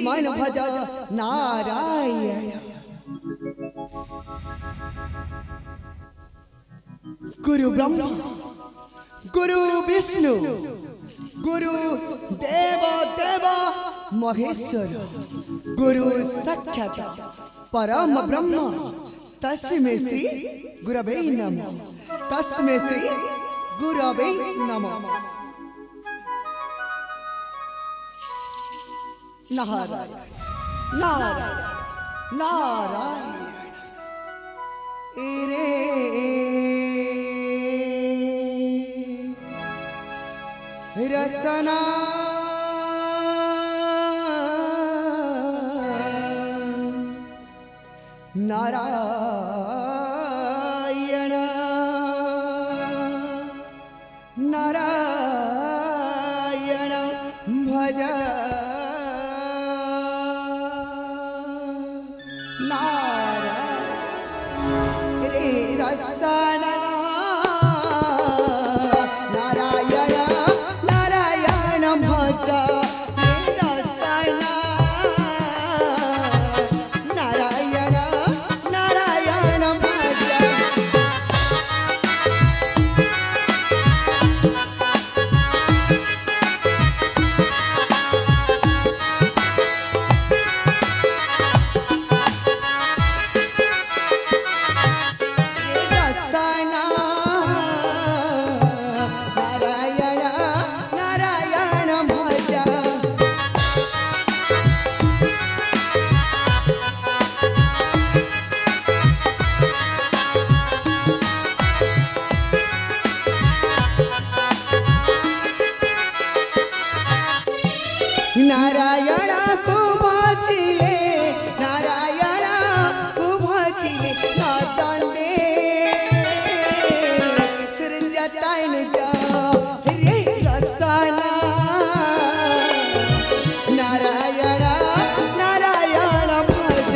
मन भज नारायण। गुरु ब्रह्मा गुरु विष्णु गुरु देव देव महेश्वर गुरु साक्षात परम ब्रह्म तस्मै श्री गुरवे नमः। तस्मै श्री गुरवे नमः। नारायण नारायण नारायण रे रसना नारायण नारायण भज नारायण रे रसना नारायण को भजिले नारायण को भजिले नाचंदे सुरजताइन जा रे रसना नारायण नारायण भज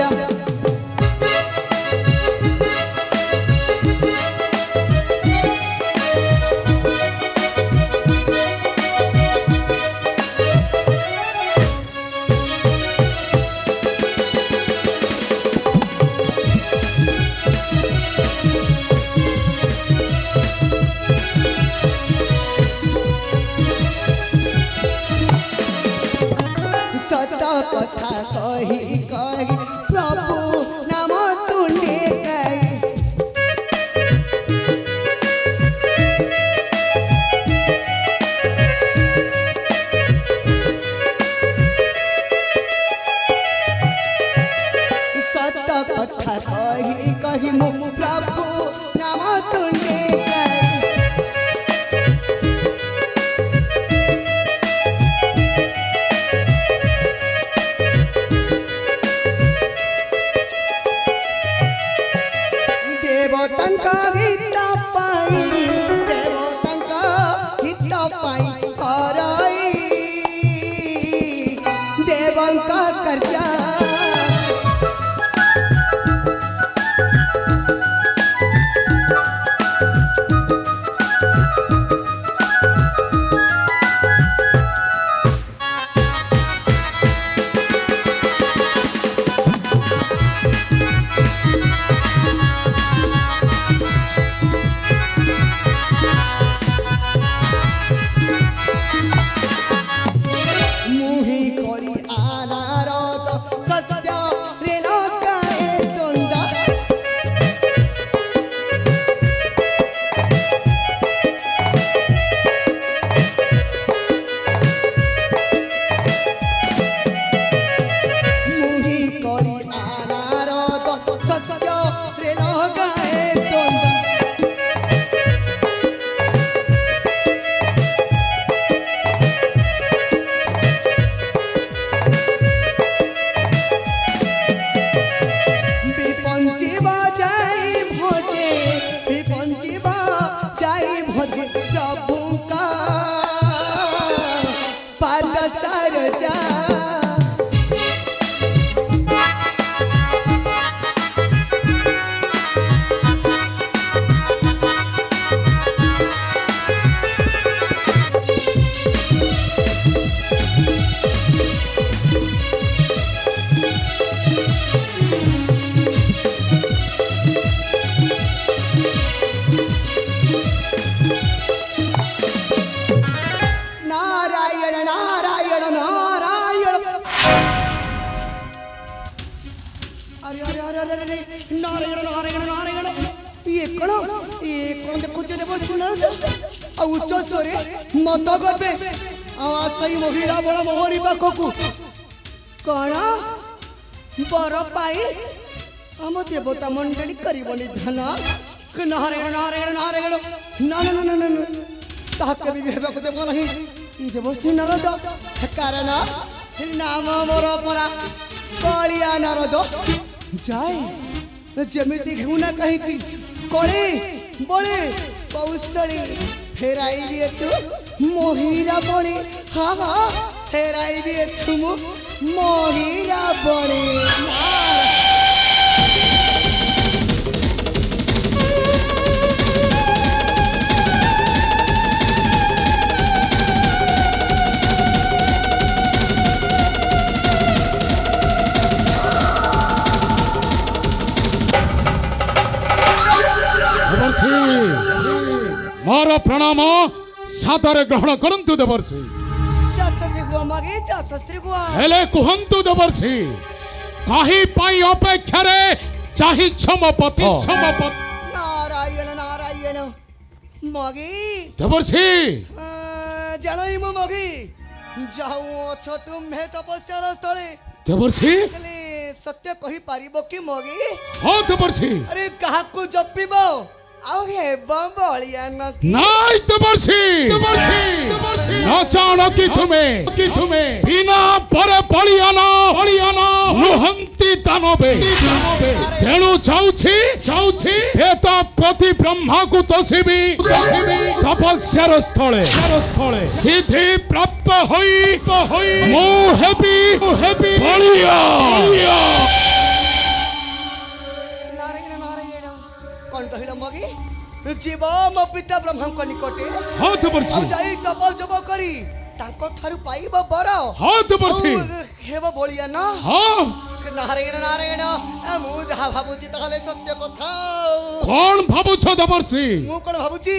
कथा कही कही प्रभु नाम तुंडे कही सत कथा कही कही मो प्रभु नाम तुंडे कही देवतंका हित पाई करई देवंका कर्जा नारायण नारायण नारायण ये कौन देखो देवर्षि नारद उच्च स्वरे मत करबे सही महिला बड़ मोहरी पाखकू कौन बर पाई आम देवता मंडली करबनी धन नारायण नारायण नारायण ना ना ना ना ताके भी हेबाक देव नहीं ई देवर्षि नारद कारण नाम मोर परा कालिया नारद जाए जमीती घुना कहीं की कले बड़े कौशली फेराई तू मोहिरा बड़े हाँ हाँ फेराई तुम मोहिरा बड़े मोर प्रणाम सादर ग्रहण करंतु देवर्षि हेले कुहंतु देवर्षि कहीं पाई अपेक्षा रे चाहि क्षमपति नारायण नारायण मगी देवर्षि जानई मो मगी जाऊ अछ तुम्हे तपस्या स्थले देवर्षि सत्य कहि पारिबो कि मगी हां देवर्षि अरे कहा को जपिबो आउ हे बलिया नकी नाइ देवर्षि न जानो कि तुम्हें बिना परे बलियाना नुहंती दानवे तेणु जाउछि वेदपति ब्रह्मा को तोसिबी तपस्यार स्थले सिद्धि प्राप्त होई मु हेबी बलिया कौन कहिला मगी जीव मो पिता ब्रह्मा को निकटे हां देवर्षि जाई तप जप करी ताको थारु पाइबो बर हां देवर्षि हेबो बलिया न हां नारायण नारायण मु जहा भाबुची तहले सत्य कथा कौन भाबुछ देवर्षि मु कोन भाबुची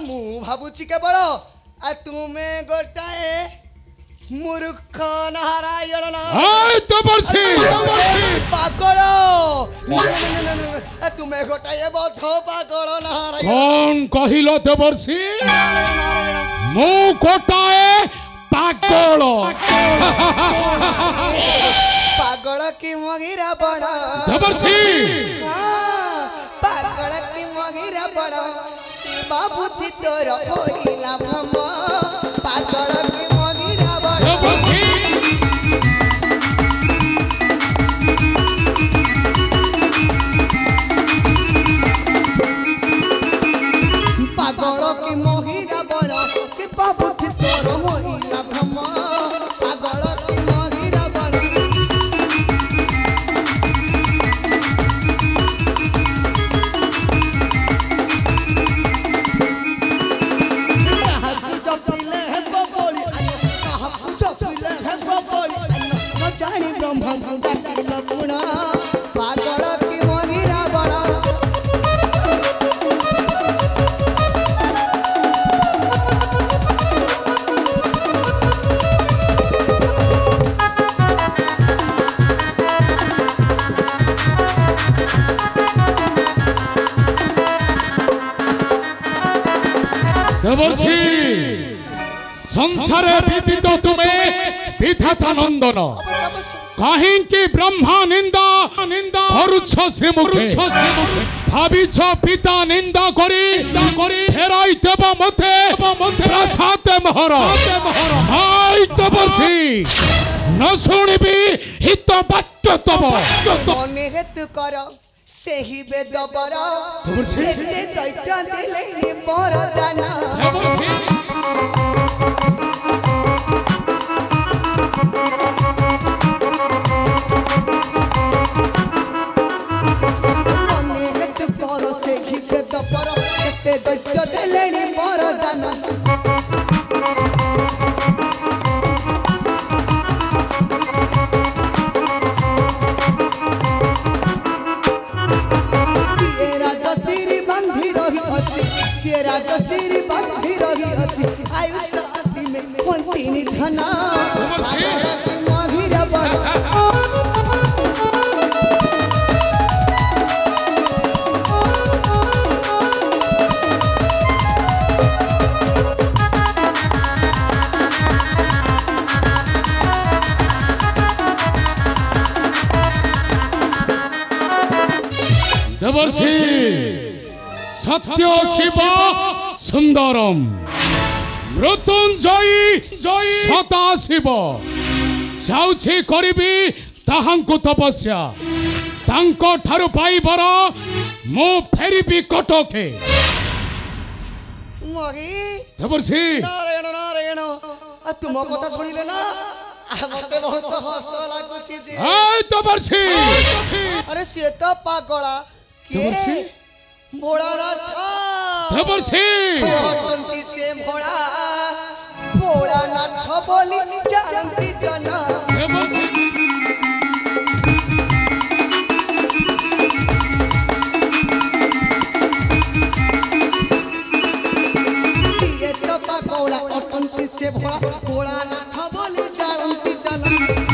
मु भाबुची केवल आ तुमे गोटाए मूर्ख नारायण हाय देवर्षि पागल तुमे गोटाए बध पागल नारायण कौन कहिलो देवर्षि मु गोटाए पागल पागल की मगिरा बड़ा देवर्षि पागल की मगिरा बड़ा बाबूती तोर होइला भम पागल की मगिरा बड़ा देवर्षि पागल की मगिरा बड़ा कि बाबूती तोर होइला भम पागल की मगिरा बड़ा जानी ब्रह्मा डाकिल गुण पागल की मगिरा बड़ा देवर्षि संसार व्यतीत तुम्हें विधाता नंदन कहीं की ब्रह्मा निंदा करुछ श्रीमुखे भाविछ पिता निंदा करी फेराई देव मते प्रसाद मोहर हाय देवर्षि न शुणिबी हित वाक्य तब मने हेतु कर सेही वेद बर देवर्षि एते दैत्य देले बरदान मने हेतु कर सेही वेद बर एते दैत्य देले बरदान राजश्री बंधी रही अछि आयुष अति में पंती घना मगिरा बड़ा देवर्षि सत्य शिव सुंदरम मृत्युंजयी सदा शिव जाउछि करिबी ताहांकु तपस्या तांको ठारु पाइबर मो फेरिबी कटके मही देवर्षि नारायण नारायण तुम कथा सुनिले ना मते बहुत हस लागुछि जे देवर्षि अरे से तो पागला देवर्षि भोलानाथ देवर्षि भगवंती से भोलानाथ बोली जानती जना देवर्षि ये तो पागला भगवंती से भोलानाथ बोली जानती जना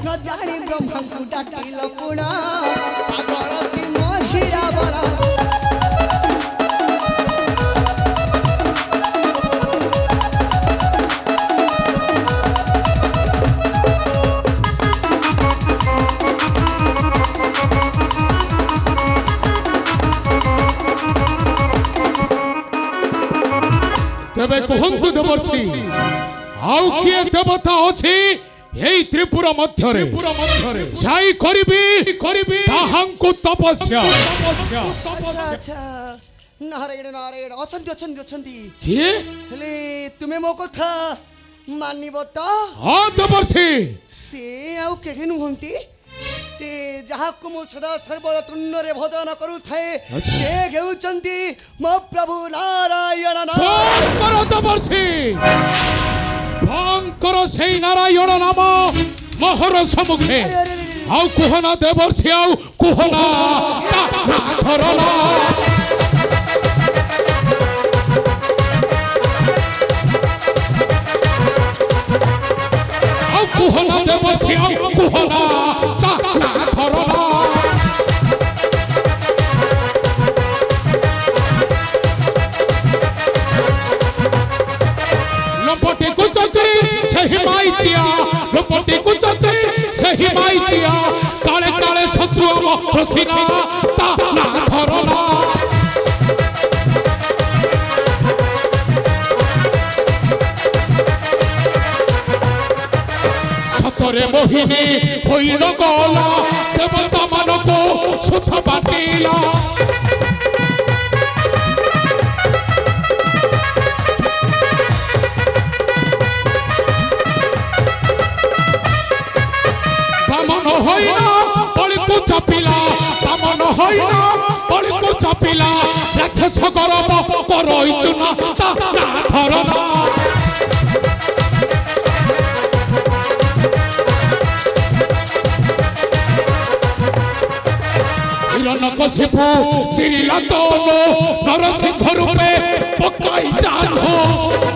न जानी ब्रह्म डाकिल पुणा पागल की महिरा बड़ा तेबे कहंतु देवर्षि आउ किए देवता अछि एई त्रिपुरा मध्यरे जाई करिबी ताहांकु तपस्या अच्छा नारायण नारायण अछंदी किए हेले तुमे मो कथा मानिबो त हां देवर्षि से आउ केहि नुहंती से जहा को मो सदा सर्वदा तुन्नरे भजन करू थाए से घेउचंती मो प्रभु नारायण नारायण करो देवर्षि करो से नारायण नाम मोहर सम्मुखे आउ कुहना देवर्षि आउ कुहना धरना आउ कुहना देवर्षि आउ कुहना धरना लपटी कुचती सही माइचिया लपटी कुचती सही माइचिया काले काले शत्रु प्रसिना ता ना धरना सतरे मोहिनी होइल गला देवता मानको सुथ बाटिला चापिला बामन होइना बलिको चापिला राक्षस गरब करइचुना ता ना धरना हिरण्यकशिपु चिरिला तोलो नरसिंह रूपे पकाई जानो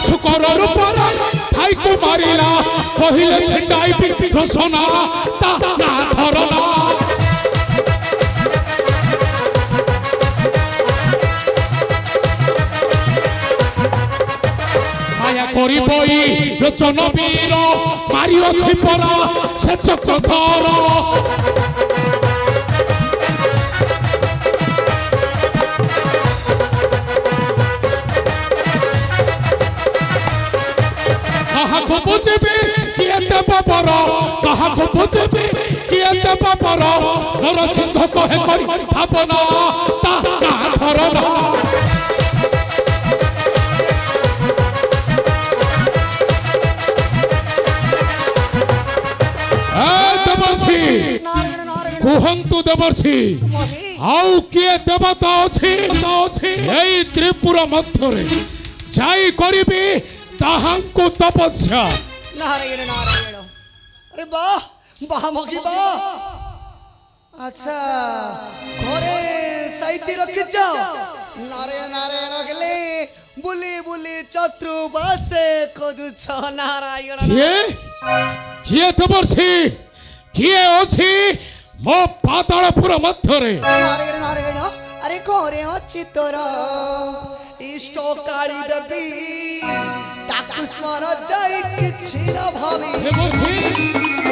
शुकर रूपर भाई को मारिला पहिले छिंडाई घोषणा ता ना धरना माया करी बई लोचन वीर मारी अछि परा से चक्रधर कहाको बुझबे किए बापर कहाको बुझबे किए बापर नरसिंह कहे करी भावना ता ना धरना देवर्षि कुहंतु देवर्षि आउ किए देवता अछि एई त्रिपुरा मध्यरे जाई करिबी ताहांकु तपस्या नारायण नारायण अरे वाह वाह मगी वाह अच्छा घरे साइती रखिच नारे नारे रखले बुली बुली चतुर्बासे खोजुछ नारायण किए देवर्षि किए अछि मो पातालपुर मध्यरे नारायण नारायण अरे कोरे अछि तोर इष्ट काली देवी ताकु स्मरण जाई किछि न भावी देवर्षि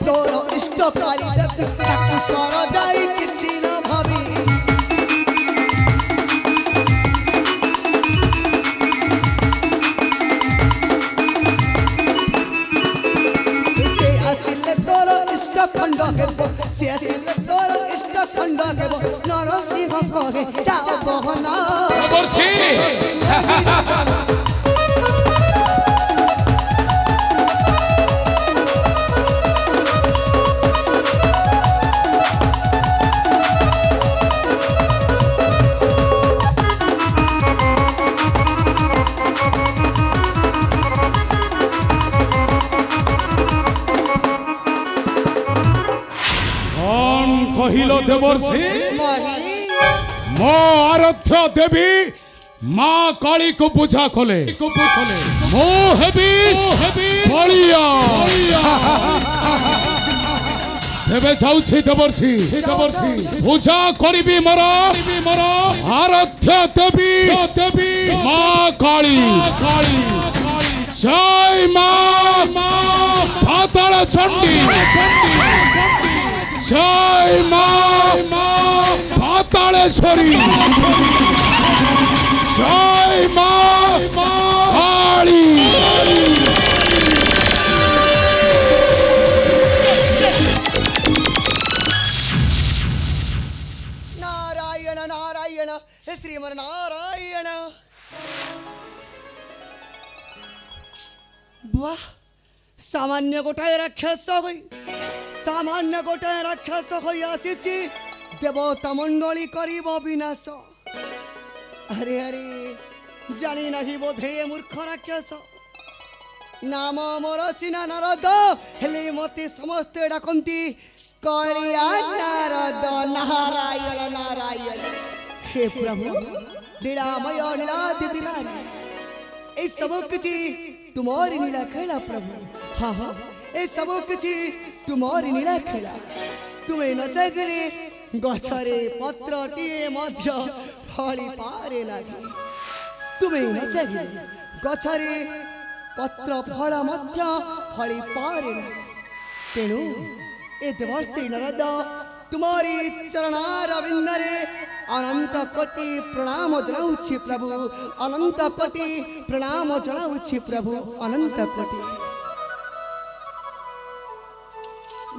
तोर इष्ट काली देवी ताकु स्मरण जाई किछि न भावी से आसिले तोर इष्ट खंड हेबो से आसिले तोर इष्ट खंड हेबो नरसिंह कहे जाओ बहना देवर्षि कहिलो देवर्षि मो आराध्य देवी माँ काली को पूजा खोले मो हेबी बलिया तेबे जाउछि देवर्षि पूजा करिबी मोर आराध्य देवी माँ काली जय माँ पाताल चंडी जय माँ पातालेश्वरी जय माँ काली नारायण नारायण श्रीमन नारायण वाह सामान्य गोटाए राक्षस होई सामान्य गोटाए राक्षस होई आसीची देवता मंडली करिब विनाश अरे अरे जानी नहीं बोधे मूर्ख राक्षस नाम मोर सिना नारद हेले मते समस्ते डाकंती कलिया नारद नारायण नारायण हे प्रभु लीलामय लीलादि बिहारी ए सब किछि तुम्हारी लीला खेला प्रभु हाँ हाँ ए सब किछि तुम्हारी लीला खेला तुम्हें न चाहिए गछरे पत्रटिए मध्य फली पारे लागि तुम्हें न चाहिए गछरे पत्र फल मध्य फली पारे तेणु ए देवर्षि नारद तुम्हारी चरणारविंद रे अनंत कोटि प्रणाम जनाउछि प्रभु अनंत कोटि प्रणाम जनाउछि प्रभु अनंत कोटि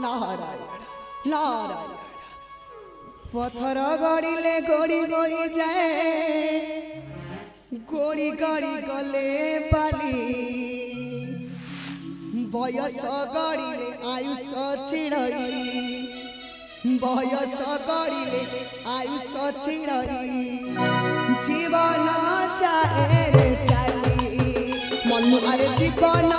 नारायण नारायण पत्थर गड़िले गड़ी गई जाए गड़ी गड़ी गले बाली बयस गड़िले आयुष छिड़ई बयस गड़िले आयुष छिड़ई जीवन चाहे रे चाली मन अरे जीवन